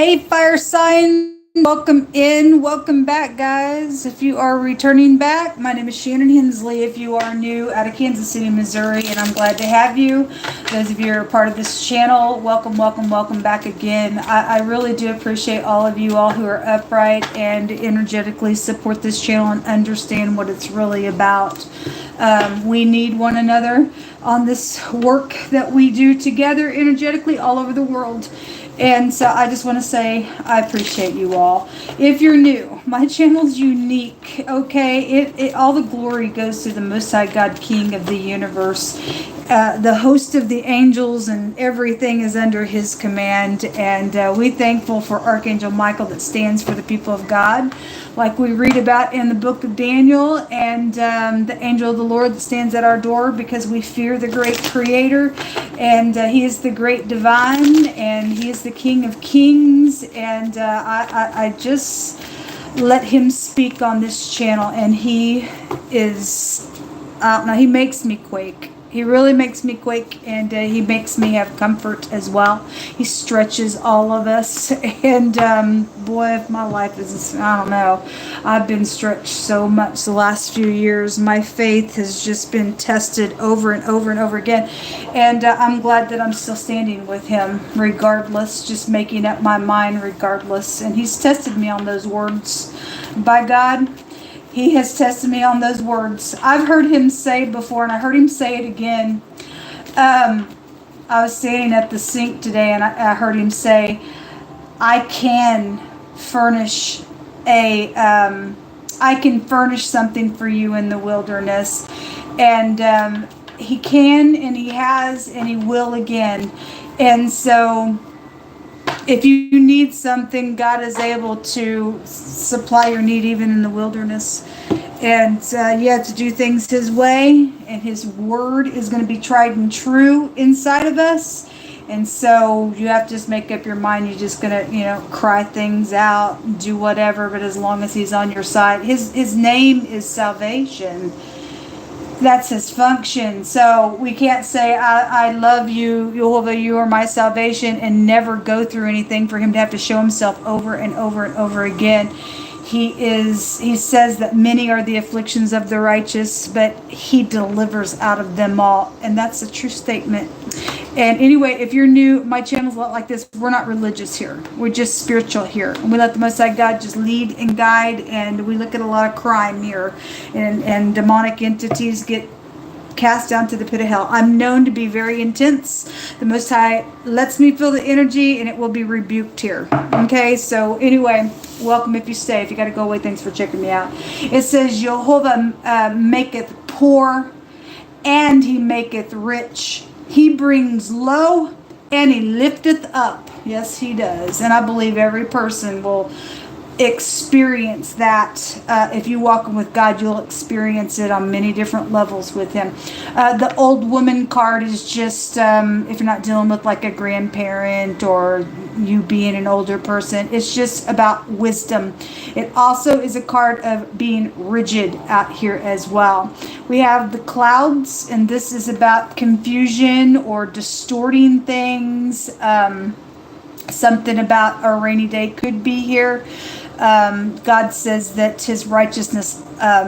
Hey, fire sign, welcome in, welcome back, guys. If you are returning back, my name is Shannon Hensley. If you are new, out of Kansas City, Missouri, and I'm glad to have you. Those of you who are part of this channel, welcome, welcome, welcome back again. I really do appreciate all of you all who are upright and energetically support this channel and understand what it's really about. We need one another on this work that we do together energetically all over the world. And so I just want to say I appreciate you all. If you're new, my channel's unique, okay? It all the glory goes to the Most High God, King of the universe. The host of the angels and everything is under his command. And we're thankful for Archangel Michael that stands for the people of God, like we read about in the book of Daniel, and the angel of the Lord that stands at our door because we fear the great creator. And he is the great divine, and he is the King of kings. And I just let him speak on this channel, and he is, I don't know, he makes me quake. He really makes me quake, and he makes me have comfort as well. He stretches all of us, and boy, if my life is, I don't know, I've been stretched so much the last few years. My faith has just been tested over and over and over again, and I'm glad that I'm still standing with him regardless, just making up my mind regardless. And he's tested me on those words. By God, he has tested me on those words. I've heard him say before, and I heard him say it again. I was standing at the sink today, and I heard him say, I can furnish something for you in the wilderness. And he can, and he has, and he will again. And so if you need something, God is able to supply your need even in the wilderness. And you have to do things his way, and his word is going to be tried and true inside of us. And so you have to just make up your mind. You're just going to, cry things out, do whatever, but as long as he's on your side. His name is salvation. That's his function. So we can't say, I love you, Jehovah, you are my salvation, and never go through anything for him to have to show himself over and over and over again. He says that many are the afflictions of the righteous, but he delivers out of them all. And that's a true statement. And anyway, if you're new, my channel's a lot like this. We're not religious here. We're just spiritual here. And we let the Most High God just lead and guide. And we look at a lot of crime here. And demonic entities get cast down to the pit of hell. I'm known to be very intense. The Most High lets me feel the energy, and it will be rebuked here. Okay, so anyway, welcome if you stay. If you got to go away, thanks for checking me out. It says, Jehovah maketh poor, and he maketh rich. He brings low, and he lifteth up. Yes, he does. And I believe every person will experience that. If you walk with God, you'll experience it on many different levels with him. The old woman card is just if you're not dealing with like a grandparent or you being an older person, it's just about wisdom. It also is a card of being rigid out here as well. We have the clouds, and this is about confusion or distorting things. Something about a rainy day could be here. God says that his righteousness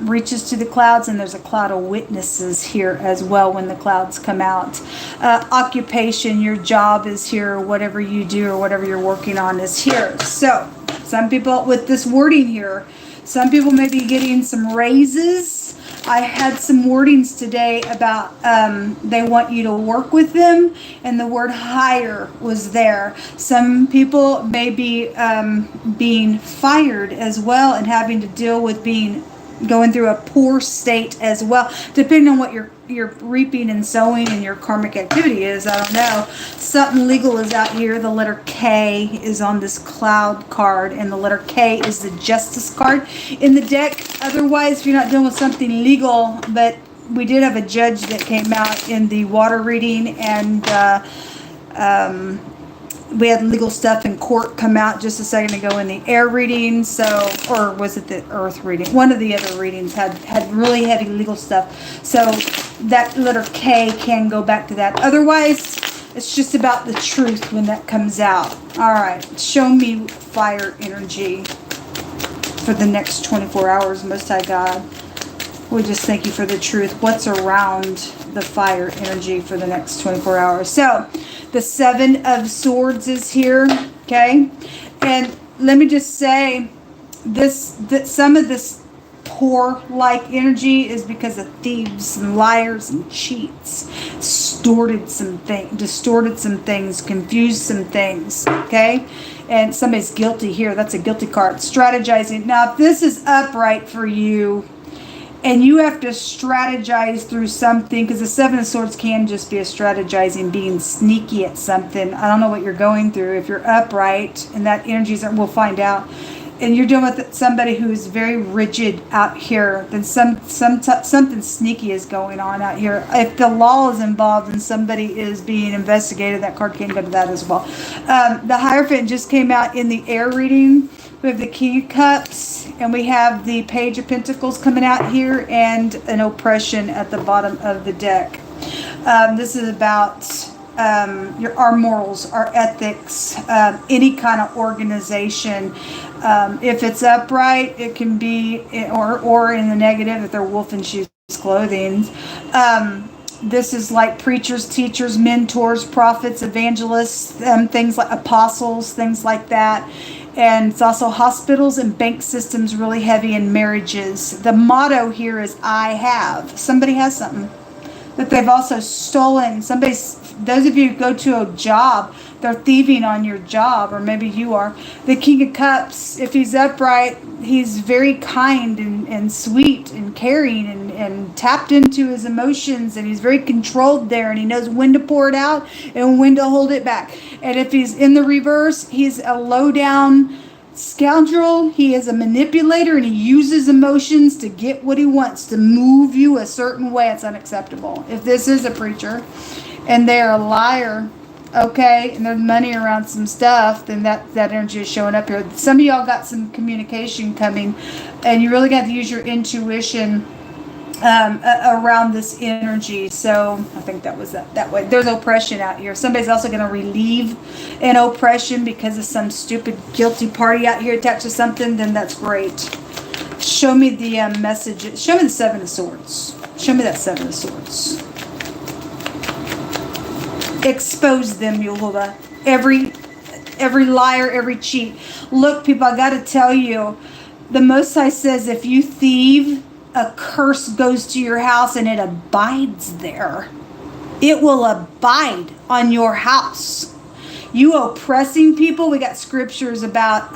reaches to the clouds, and there's a cloud of witnesses here as well when the clouds come out. Occupation, your job is here, or whatever you do or whatever you're working on is here. So some people with this wording here, some people may be getting some raises. I had some wordings today about they want you to work with them, and the word hire was there. Some people may be being fired as well, and having to deal with going through a poor state as well, depending on what you're reaping and sowing and your karmic activity is. I don't know. Something legal is out here. The letter K is on this cloud card, and the letter K is the justice card in the deck. Otherwise, if you're not dealing with something legal, but we did have a judge that came out in the water reading, and we had legal stuff in court come out just a second ago in the air reading. So, or was it the earth reading? One of the other readings had really heavy legal stuff. So that letter K can go back to that. Otherwise, It's just about the truth when that comes out. All right. Show me fire energy for the next 24 hours, Most High God. We just thank you for the truth. What's around the fire energy for the next 24 hours? So, the Seven of Swords is here, okay? And let me just say, that some of this poor-like energy is because of thieves and liars and cheats. Distorted some things, confused some things, okay? And somebody's guilty here. That's a guilty card. Strategizing. Now, if this is upright for you, and you have to strategize through something, because the Seven of Swords can just be a strategizing, being sneaky at something. I don't know what you're going through. If you're upright, and that energy is, we'll find out, and you're dealing with somebody who is very rigid out here, then something sneaky is going on out here. If the law is involved and somebody is being investigated, that card can go to that as well. The Hierophant just came out in the air reading. We have the King of Cups, and we have the Page of Pentacles coming out here, and an Oppression at the bottom of the deck. This is about our morals, our ethics, any kind of organization. If it's upright, it can be, or in the negative, if they're wolf in sheep's clothing. This is like preachers, teachers, mentors, prophets, evangelists, things like apostles, things like that. And it's also hospitals and bank systems, really heavy in marriages. The motto here is I have. Somebody has something that they've also stolen. Those of you who go to a job, they're thieving on your job, or maybe you are. The King of Cups, if he's upright, he's very kind and sweet and caring and tapped into his emotions, and he's very controlled there, and he knows when to pour it out and when to hold it back. And if he's in the reverse, he's a low-down scoundrel. He is a manipulator, and he uses emotions to get what he wants, to move you a certain way. It's unacceptable. If this is a preacher and they're a liar, okay, and there's money around some stuff, then that energy is showing up here. Some of y'all got some communication coming, and you really got to use your intuition around this energy. So I think that was that way. There's oppression out here. Somebody's also going to relieve an oppression because of some stupid guilty party out here attached to something. Then that's great. Show me the message. Show me the Seven of Swords. Show me that Seven of Swords. Expose them, Yehovah. Every liar, every cheat. Look, people, I got to tell you, the Most High says if you thieve, a curse goes to your house and it abides there. It will abide on your house. You oppressing people, we got scriptures about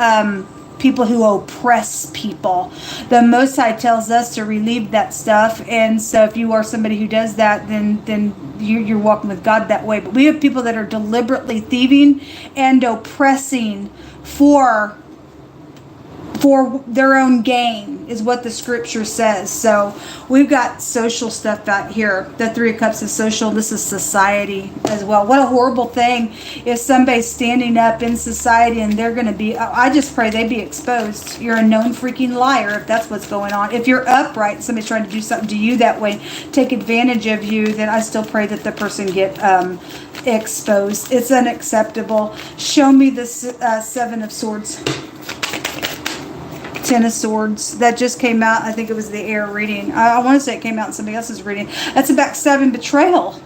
people who oppress people. The Most High tells us to relieve that stuff, and so if you are somebody who does that, then you're walking with God that way. But we have people that are deliberately thieving and oppressing for their own gain, is what the scripture says. So we've got social stuff out here. The Three of Cups is social. This is society as well. What a horrible thing if somebody's standing up in society and they're going to be, I just pray they be exposed. You're a known freaking liar if that's what's going on. If you're upright, somebody's trying to do something to you that way, take advantage of you, then I still pray that the person get exposed. It's unacceptable. Show me the Seven of Swords. Ten of Swords. That just came out. I think it was the air reading. I want to say it came out in somebody else's reading. That's a backstabbing betrayal.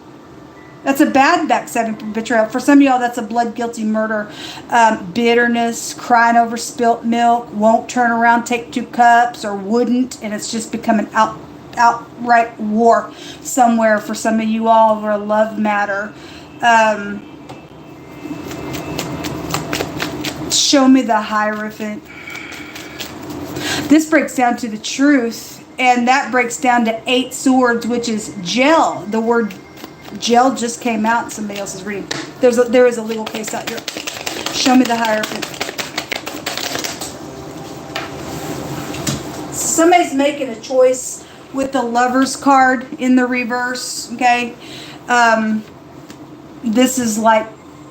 That's a bad backstabbing betrayal. For some of y'all, that's a blood guilty murder. Bitterness, crying over spilt milk, won't turn around, take 2 cups, or wouldn't, and it's just become an outright war somewhere for some of you all over a love matter. Show me the Hierophant. This breaks down to the truth, and that breaks down to 8 swords, which is jail. The word jail just came out in somebody else's reading. There is a legal case out here. Show me the Hierophant. Somebody's making a choice with the Lover's card in the reverse, okay? This is like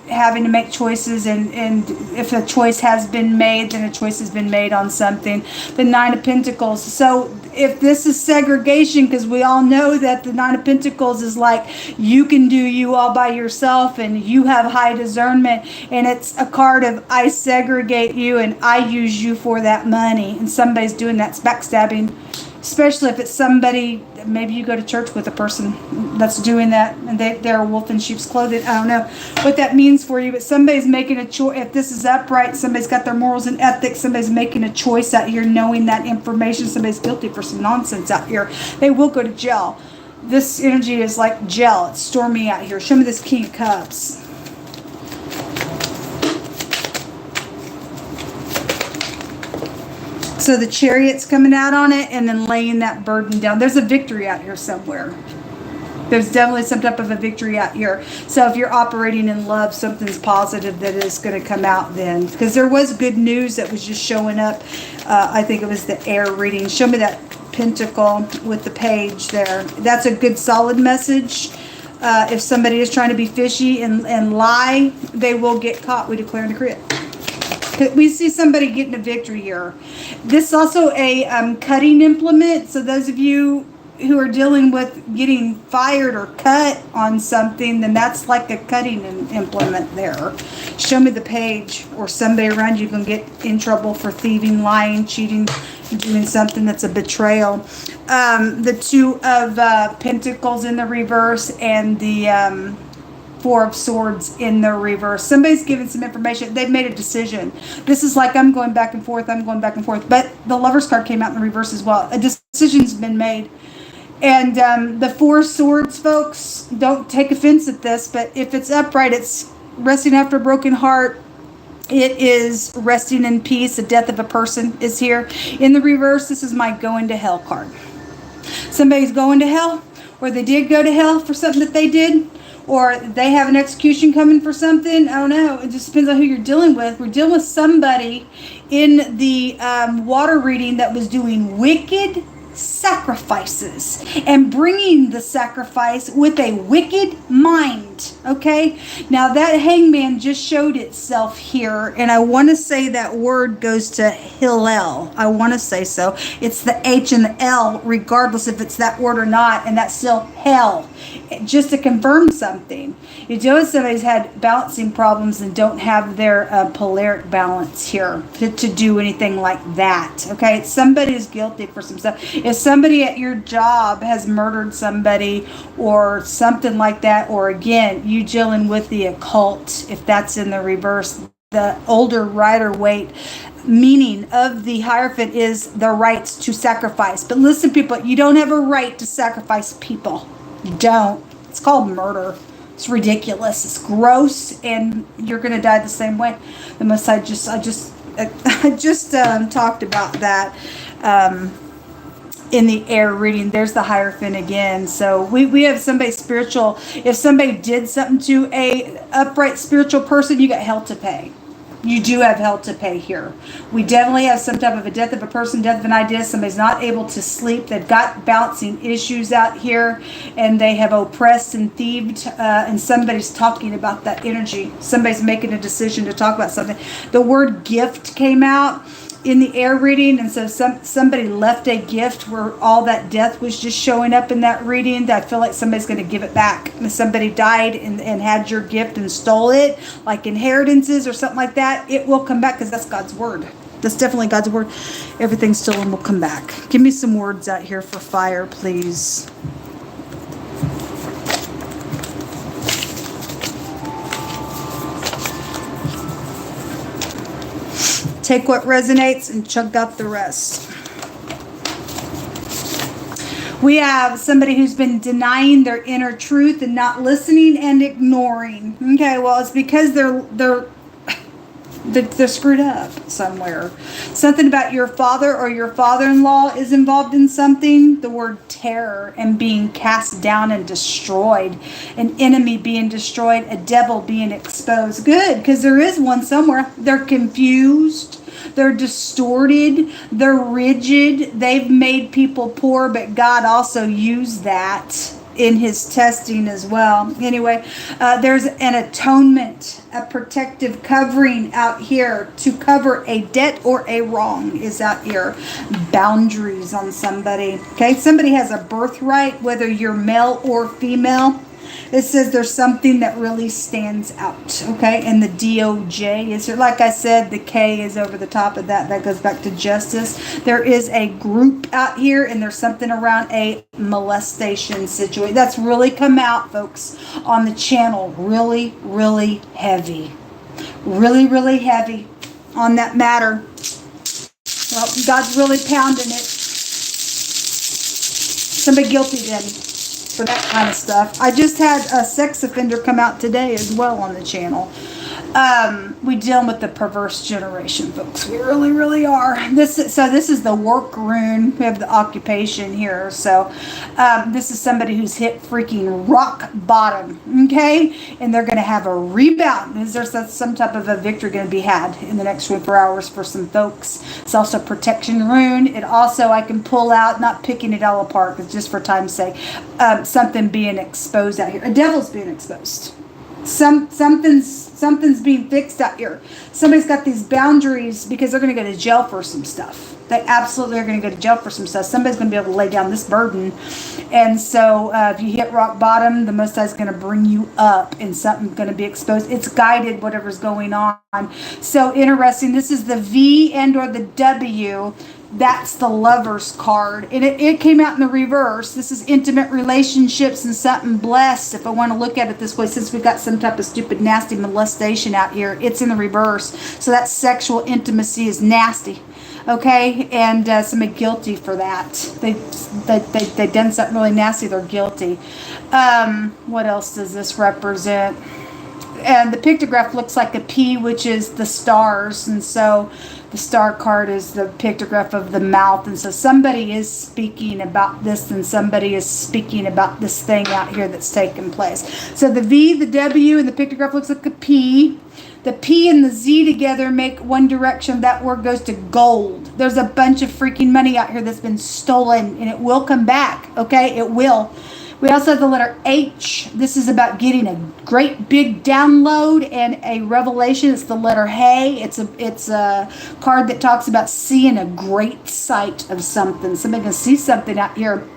having to make choices, and if a choice has been made, then a choice has been made on something. The Nine of Pentacles. So if this is segregation, because we all know that the Nine of Pentacles is like, you can do you all by yourself and you have high discernment, and it's a card of I segregate you and I use you for that money, and somebody's doing that's backstabbing. Especially if it's somebody, maybe you go to church with a person that's doing that, and they're a wolf in sheep's clothing. I don't know what that means for you, but somebody's making a choice. If this is upright, somebody's got their morals and ethics, somebody's making a choice out here, knowing that information, somebody's guilty for some nonsense out here. They will go to jail. This energy is like jail. It's stormy out here. Show me this King of Cups. So the Chariot's coming out on it and then laying that burden down. There's a victory out here somewhere. There's definitely some type of a victory out here. So if you're operating in love, something's positive that is going to come out then. Because there was good news that was just showing up. I think it was the air reading. Show me that Pentacle with the page there. That's a good solid message. If somebody is trying to be fishy and lie, they will get caught. We declare and decree it. We see somebody getting a victory here. This is also a cutting implement. So those of you who are dealing with getting fired or cut on something, then that's like a cutting implement there. Show me the page, or somebody around you can get in trouble for thieving, lying, cheating, doing something that's a betrayal. The Two of Pentacles in the reverse, and the Four of Swords in the reverse. Somebody's giving some information. They've made a decision. This is like, I'm going back and forth, I'm going back and forth. But the Lover's card came out in the reverse as well. A decision's been made. And the Four of Swords, folks, don't take offense at this, but if it's upright, it's resting after a broken heart. It is resting in peace. The death of a person is here. In the reverse, this is my going to hell card. Somebody's going to hell, or they did go to hell for something that they did, or they have an execution coming for something. I don't know. It just depends on who you're dealing with. We're dealing with somebody in the water reading that was doing wicked sacrifices and bringing the sacrifice with a wicked mind. Okay, now that hangman just showed itself here, and I want to say that word goes to Hillel. I want to say so. It's the H and the L, regardless if it's that word or not, and that's still hell. Just to confirm something, you deal with somebody's had balancing problems and don't have their polaric balance here to do anything like that. Okay, somebody is guilty for some stuff. If somebody at your job has murdered somebody or something like that, or again, you dealing with the occult, if that's in the reverse, the older Rider Waite meaning of the Hierophant is the rights to sacrifice. But listen, people, you don't have a right to sacrifice people. You don't. It's called murder. It's ridiculous. It's gross, and you're going to die the same way. The Most High I just talked about that in the air reading. There's the Hierophant again. So we have somebody spiritual. If somebody did something to a upright spiritual person, you got hell to pay. You do have hell to pay here. We definitely have some type of a death of a person, death of an idea. Somebody's not able to sleep. They've got balancing issues out here, and they have oppressed and thieved, and somebody's talking about that energy. Somebody's making a decision to talk about something. The word gift came out in the air reading, and so somebody left a gift where all that death was just showing up in that reading. I feel like somebody's going to give it back. If somebody died and had your gift and stole it, like inheritances or something like that, it will come back, because that's God's word. That's definitely God's word. Everything's stolen will come back. Give me some words out here for fire, please. Take what resonates and chunk out the rest. We have somebody who's been denying their inner truth and not listening and ignoring. Okay, well, it's because they're screwed up somewhere. Something about your father or your father-in-law is involved in something. The word terror and being cast down and destroyed. An enemy being destroyed. A devil being exposed. Good, because there is one somewhere. They're confused. They're distorted. They're rigid. They've made people poor, but God also used that in his testing as well. Anyway, there's an atonement, a protective covering out here to cover a debt or a wrong is out here. Boundaries on somebody. Okay, somebody has a birthright, whether you're male or female. It says there's something that really stands out, okay? And the DOJ is here. Like I said, the K is over the top of that. That goes back to justice. There is a group out here, and there's something around a molestation situation. That's really come out, folks, on the channel. Really, really heavy. Really, really heavy on that matter. Well, God's really pounding it. Somebody guilty then for that kind of stuff. I just had a sex offender come out today as well on the channel. We dealing with the perverse generation, folks. We really, really are. This is the work rune. We have the occupation here. So this is somebody who's hit freaking rock bottom. Okay, and they're going to have a rebound. Is there some type of a victory going to be had in the next 24 hours for some folks? It's also protection rune. It also, I can pull out, not picking it all apart, but just for time's sake, something being exposed out here. A devil's being exposed. Something's being fixed out here. Somebody's got these boundaries because they're going to go to jail for some stuff. They absolutely are going to go to jail for some stuff. Somebody's going to be able to lay down this burden. And so if you hit rock bottom, the Most High is going to bring you up and something's going to be exposed. It's guided, whatever's going on. So interesting. This is the V and or the W. That's the Lover's card. And it came out in the reverse. This is intimate relationships and something blessed. If I want to look at it this way, since we got some type of stupid, nasty molestation out here, it's in the reverse. So that sexual intimacy is nasty. Okay? And somebody guilty for that. They done something really nasty. They're guilty. What else does this represent? And the pictograph looks like a P, which is the stars. And so the star card is the pictograph of the mouth. And so somebody is speaking about this, and somebody is speaking about this thing out here that's taking place. So the V, the W, and the pictograph looks like a P. The P and the Z together make one direction. That word goes to gold. There's a bunch of freaking money out here that's been stolen, and it will come back. Okay, it will. We also have the letter H. This is about getting a great big download and a revelation. It's the letter Hey. It's a card that talks about seeing a great sight of something. Somebody can see something out here.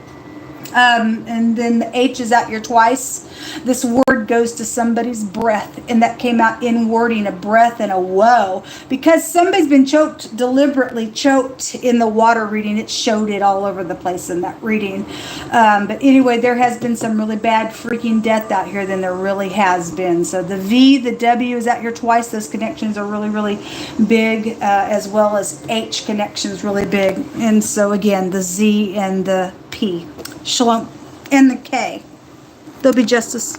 And then the H is out here twice. This word goes to somebody's breath, and that came out in wording, a breath and a woe, because somebody's been deliberately choked in the water reading. It showed it all over the place in that reading. But anyway, there has been some really bad freaking death out here than there really has been. So the V, the W is out here twice. Those connections are really, really big, as well as H connections really big. And so again, the Z and the P. Shalom. And the K. There'll be justice.